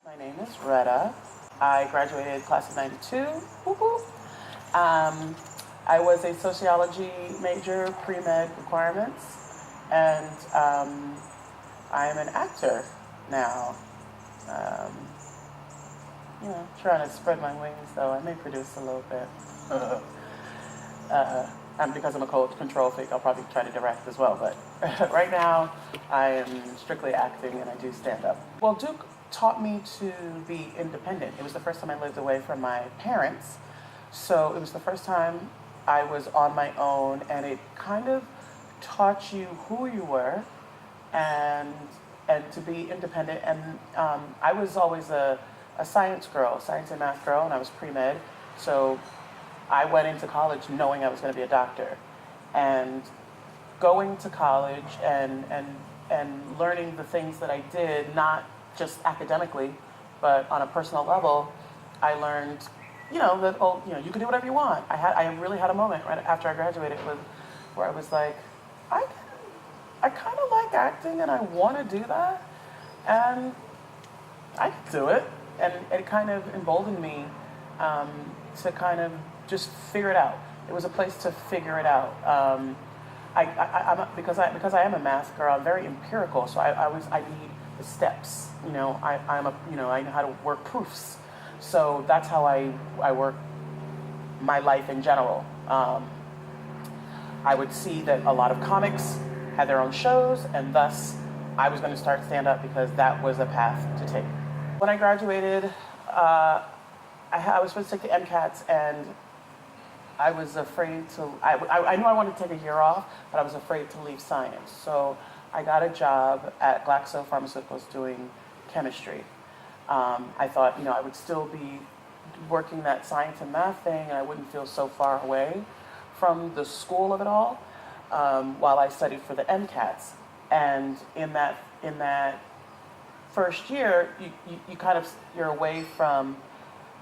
My name is Retta. I graduated class of 92. Woo-hoo. Um, I was a sociology major, pre-med requirements, and I am an actor now. Um, trying to spread my wings, though. I may produce a little bit. And because I'm a control freak, I'll probably try to direct as well. But right now, I am strictly acting and I do stand up. Well, Duke taught me to be independent. It was the first time I lived away from my parents. So it was the first time I was on my own, and it kind of taught you who you were and to be independent. And I was always a science girl, science and math girl, and I was pre-med. So I went into college knowing I was going to be a doctor. And going to college and learning the things that I did, not just academically, but on a personal level, I learned, that you can do whatever you want. I really had a moment right after I graduated where I was like, I kind of like acting and I want to do that, and I can do it. And it kind of emboldened me to kind of just figure it out. It was a place to figure it out. Because I am a math girl, I'm very empirical, so I need the steps. I know how to work proofs. So that's how I work my life in general. I would see that a lot of comics had their own shows, and thus I was going to start stand up because that was a path to take. When I graduated, I was supposed to take the MCATs, and I was afraid to, I knew I wanted to take a year off, but I was afraid to leave science. So I got a job at Glaxo Pharmaceuticals doing chemistry. I thought, I would still be working that science and math thing, and I wouldn't feel so far away from the school of it all while I studied for the MCATs. And in that first year, you're away from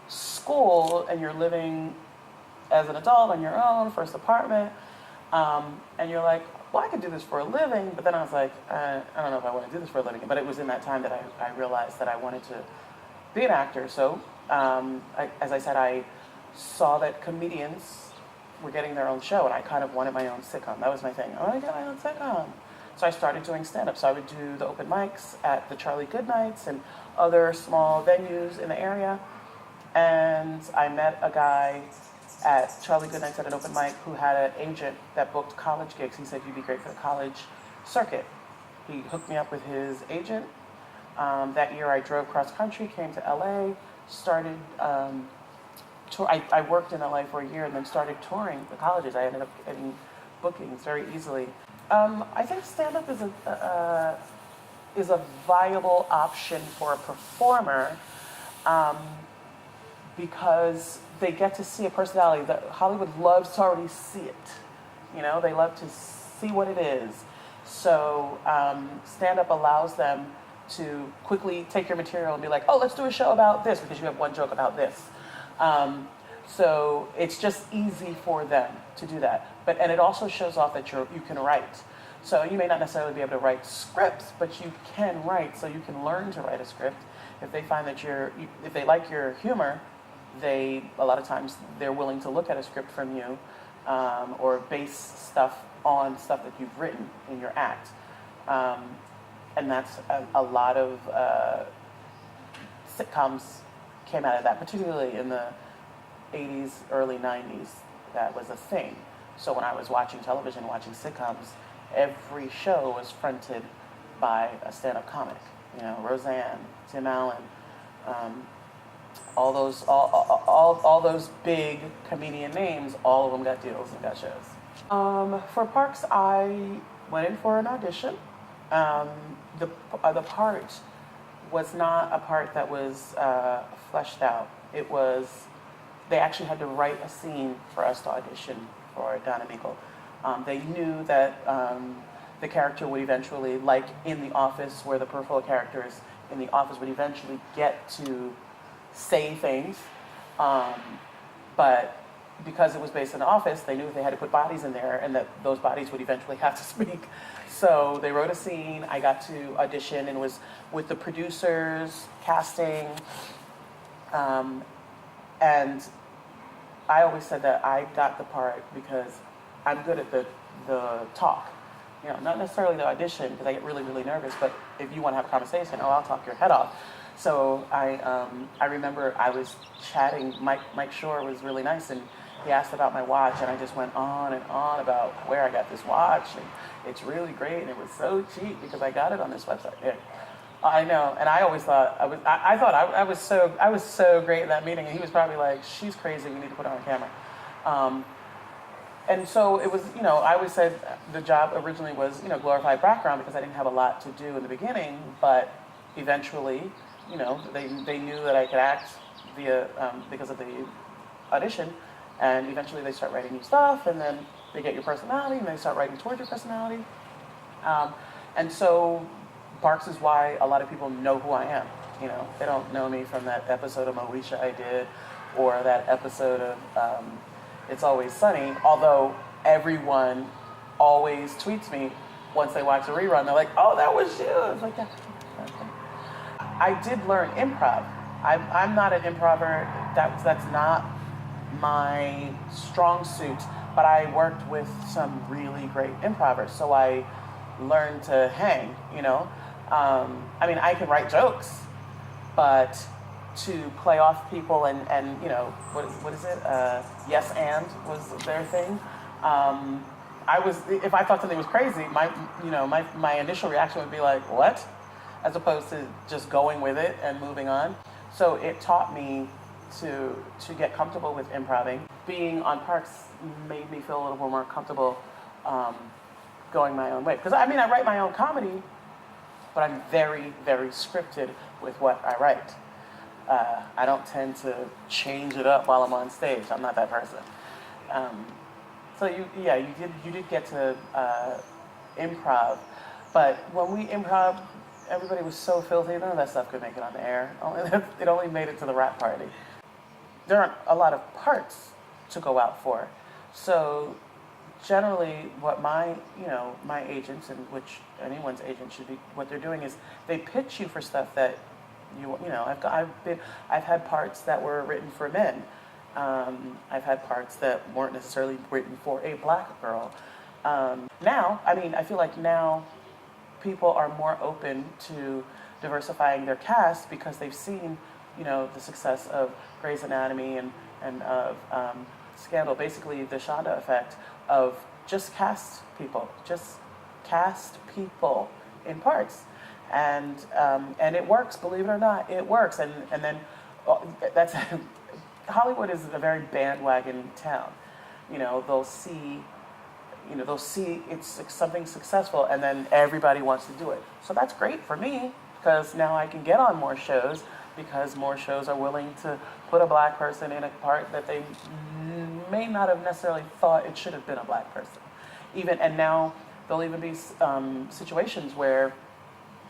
school and you're living as an adult on your own, first apartment, and you're like, well, I could do this for a living, but then I was like, I don't know if I want to do this for a living. But it was in that time that I realized that I wanted to be an actor. So, as I said, I saw that comedians were getting their own show, and I kind of wanted my own sitcom. That was my thing. I want to get my own sitcom. So I started doing stand-up. So I would do the open mics at the Charlie Goodnights and other small venues in the area. And I met a guy at Charlie Goodnights at an open mic who had an agent that booked college gigs. He said, you'd be great for the college circuit. He hooked me up with his agent. That year I drove cross country, came to LA, started, I worked in LA for a year and then started touring the colleges. I ended up getting bookings very easily. I think stand-up is a viable option for a performer because they get to see a personality that Hollywood loves to already see it. They love to see what it is. So stand-up allows them to quickly take your material and be like, oh, let's do a show about this because you have one joke about this. So it's just easy for them to do that. And it also shows off that you can write. So you may not necessarily be able to write scripts, but you can write, so you can learn to write a script. If they find that if they like your humor, a lot of times they're willing to look at a script from you or base stuff on stuff that you've written in your act. And that's a lot of sitcoms came out of that, particularly in the 80s, early 90s. That was a thing. So when I was watching television, watching sitcoms, every show was fronted by a stand-up comic. Roseanne, Tim Allen, all those big comedian names, all of them got deals and got shows. For Parks, I went in for an audition. The part was not a part that was fleshed out. They actually had to write a scene for us to audition for Donna Meagle. They knew that the character would eventually, like in The Office, where the peripheral characters in The Office would eventually get to say things, but because it was based in the office, they knew they had to put bodies in there and that those bodies would eventually have to speak. So they wrote a scene. I got to audition and was with the producers, casting, and I always said that I got the part because I'm good at the talk. You know, not necessarily the audition because I get really, really nervous, but if you want to have a conversation, oh, I'll talk your head off. So I remember I was chatting, Mike Shore was really nice, and he asked about my watch, and I just went on and on about where I got this watch, and it's really great, and it was so cheap because I got it on this website. Yeah. I know, and I always thought I was so great in that meeting, and he was probably like, she's crazy, we need to put her on camera. And so it was, you know, I always said the job originally was, you know, glorified background because I didn't have a lot to do in the beginning, but eventually, you know, they knew that I could act via, because of the audition, and eventually they start writing new stuff, and then they get your personality, and they start writing towards your personality. And so Parks is why a lot of people know who I am. You know, they don't know me from that episode of Moesha I did, or that episode of It's Always Sunny, although everyone always tweets me once they watch a rerun. They're like, oh, that was you. I was like, yeah. I did learn improv. I'm not an improver. That's not my strong suit, but I worked with some really great improvers, so I learned to hang, you know. I mean, I can write jokes, but to play off people and you know, what is it? Yes and was their thing. If I thought something was crazy, my initial reaction would be like, what? As opposed to just going with it and moving on. So it taught me to get comfortable with improving. Being on Parks made me feel a little more comfortable going my own way. Because I mean, I write my own comedy, but I'm very, very scripted with what I write. I don't tend to change it up while I'm on stage. I'm not that person. So you did get to improv, but when we improv, everybody was so filthy. None of that stuff could make it on the air. It only made it to the rap party. There aren't a lot of parts to go out for, so generally, what my agents, and which anyone's agent should be, what they're doing is they pitch you for stuff that I've had parts that were written for men. I've had parts that weren't necessarily written for a black girl. Now, I mean, I feel like now people are more open to diversifying their cast because they've seen, you know, the success of Grey's Anatomy and of Scandal, basically the Shonda effect of just cast people in parts. And it works, believe it or not, it works. And then that's Hollywood is a very bandwagon town. You know, they'll see it's something successful, and then everybody wants to do it. So that's great for me because now I can get on more shows because more shows are willing to put a black person in a part that they may not have necessarily thought it should have been a black person. And now there'll even be situations where,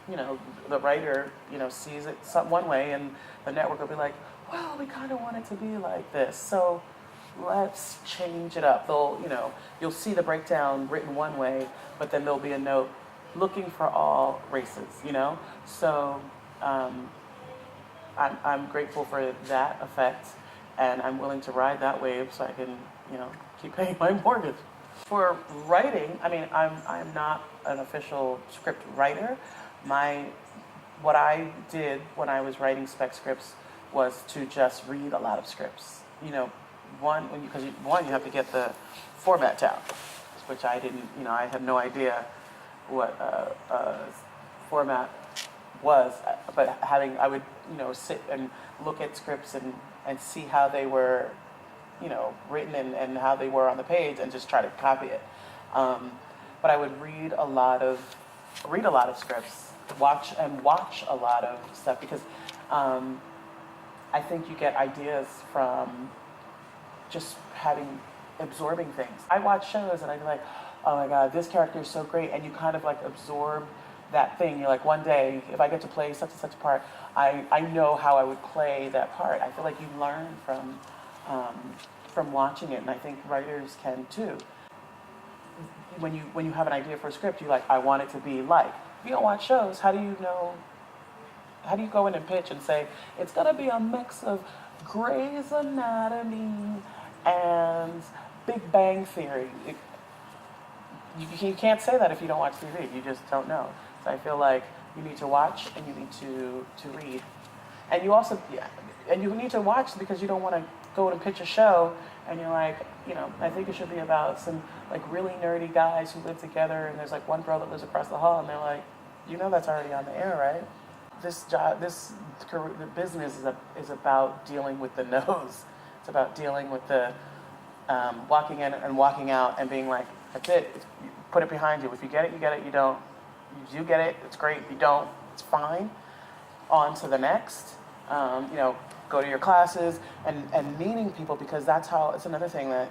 you know, the writer, you know, sees it one way, and the network will be like, well, we kind of want it to be like this, so let's change it up. You'll see the breakdown written one way, but then there'll be a note looking for all races, you know? So I'm grateful for that effect, and I'm willing to ride that wave so I can, you know, keep paying my mortgage. For writing, I mean, I'm not an official script writer. What I did when I was writing spec scripts was to just read a lot of scripts. You know, you have to get the format down, which I didn't. You know, I had no idea what format was. But I would, you know, sit and look at scripts and see how they were, you know, written and how they were on the page, and just try to copy it. But I would read a lot of scripts, watch a lot of stuff, because I think you get ideas from just absorbing things. I watch shows and I'd be like, oh my God, this character is so great, and you kind of like absorb that thing. You're like, one day, if I get to play such and such a part, I know how I would play that part. I feel like you learn from watching it, and I think writers can too. When you have an idea for a script, you're like, I want it to be like. If you don't watch shows, how do you know? How do you go in and pitch and say it's gonna be a mix of Grey's Anatomy and Big Bang Theory? You can't say that if you don't watch TV. You just don't know. So I feel like you need to watch and you need to read, and you also and you need to watch because you don't want to go and pitch a show and you're like, I think it should be about some like really nerdy guys who live together, and there's like one girl that lives across the hall, and they're like, that's already on the air, right? The business is about dealing with the no's. It's about dealing with the walking in and walking out and being like, that's it. Put it behind you. If you get it, you get it. You don't. You do get it. It's great. If you don't, it's fine. On to the next. Go to your classes and meeting people, because it's another thing that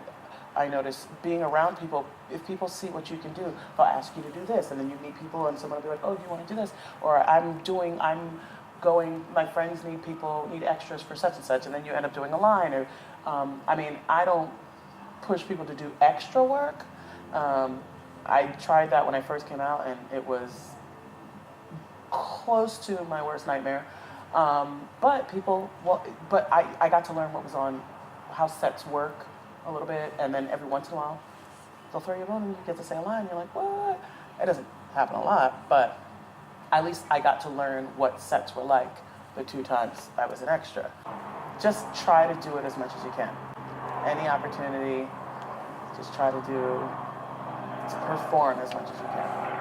I notice being around people. If people see what you can do, they'll ask you to do this, and then you meet people, and someone will be like, "Oh, do you want to do this?" Or I'm going. My friends need extras for such and such, and then you end up doing a line. Or, I don't push people to do extra work. I tried that when I first came out, and it was close to my worst nightmare. But I got to learn what was on, how sets work a little bit, and then every once in a while, they'll throw you a bone and you get to say a line. You're like, what? It doesn't happen a lot, but at least I got to learn what sets were like the 2 times I was an extra. Just try to do it as much as you can. Any opportunity, just try to perform as much as you can.